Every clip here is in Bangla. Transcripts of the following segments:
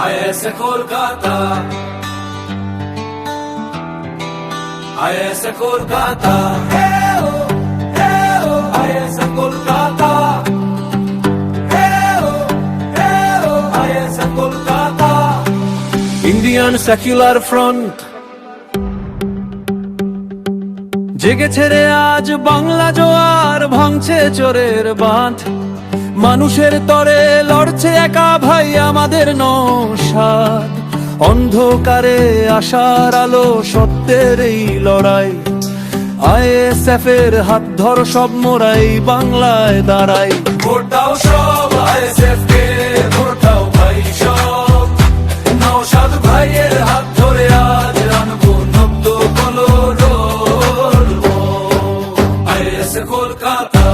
Is Kolkata, is Kolkata, is Kolkata, is Kolkata. Indian secular front জেগেছে রে আজ, বাংলা জোয়ার ভাঙছে চোরের বাঁধ। মানুষের তরে লড়ছে একা ভাই আমাদের নৌসাদ। অন্ধকারে আশার আলো, সত্যের এই লড়াই। আইএসএফ এর হাত ধর সব মোরাই বাংলায় দাঁড়াই। ভোট দাও সব আইএসএফ কে, ভোট দাও ভাই সব। নৌসাদ ভাইয়ের হাত ধরে আজ আনবো নব্দ কলরব। আইএস কলকাতা,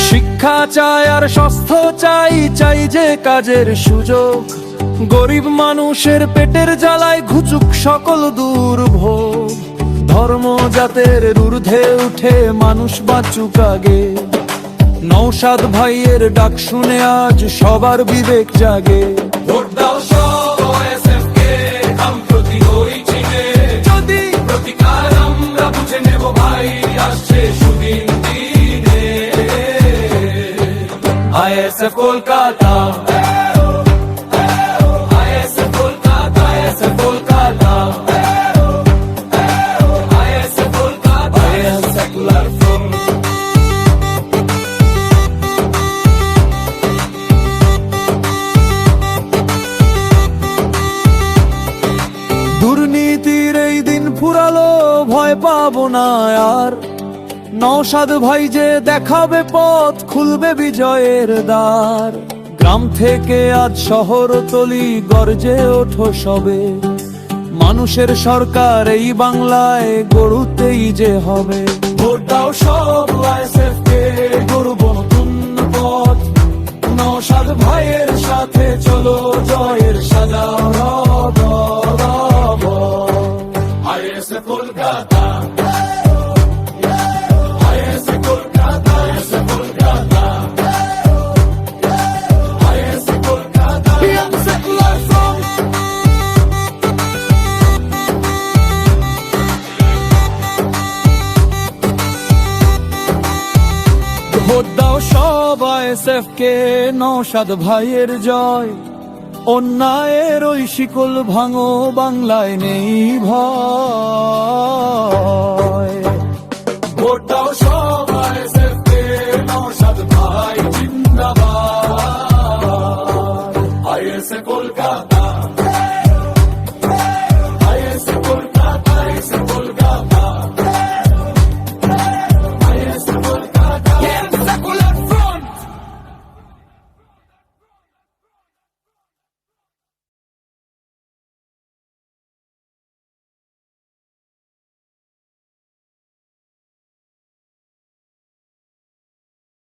শিক্ষা চাই আর স্বাস্থ্য চাই, চাই যে কাজের সুযোগ। গরিব মানুষের পেটের জ্বালায় ঘুচুক সকল দুর্ভোগ। ধর্ম জাতের ঊর্ধ্বে উঠে মানুষ বাঁচুক আগে। নৌসাদ ভাইয়ের ডাক শুনে আজ সবার বিবেক জাগে। ভোট দাও সব আইএসএফ কে, সম্প্রতি হই চিনে। যদি প্রতিকার আমরা বুঝে নেব ভাই, আসছে সুদিন দিনে। ISF Kolkata, ISF Kolkata, ISF Kolkata, ISF Kolkata, is secular front. দুর্নীতির এই দিন ফুরালো, ভয় পাবো না আর। নৌসাদ ভাই যে দেখাবে পথ, খুলবে বিজয়ের দ্বার। গ্রাম থেকে আজ শহর তলি গর্জে ওঠো সবে। মানুষের সরকার এই বাংলায় গড়ুতেই যে হবে। ভোট দাও সব আইএসএফ কে, গড়ব নতুন পথ। নৌসাদ ভাইয়ের সাথে চলো জয়ের সাজাও রব। Is Kolkata, is Kolkata, is Kolkata, is Kolkata, is secular front. Vote দাও সব আইএসএফ কে, নৌসাদ ভাইয়ের জয়। অন্যায়ের ওই শিকল ভাঙো, বাংলায় নেই ভয়।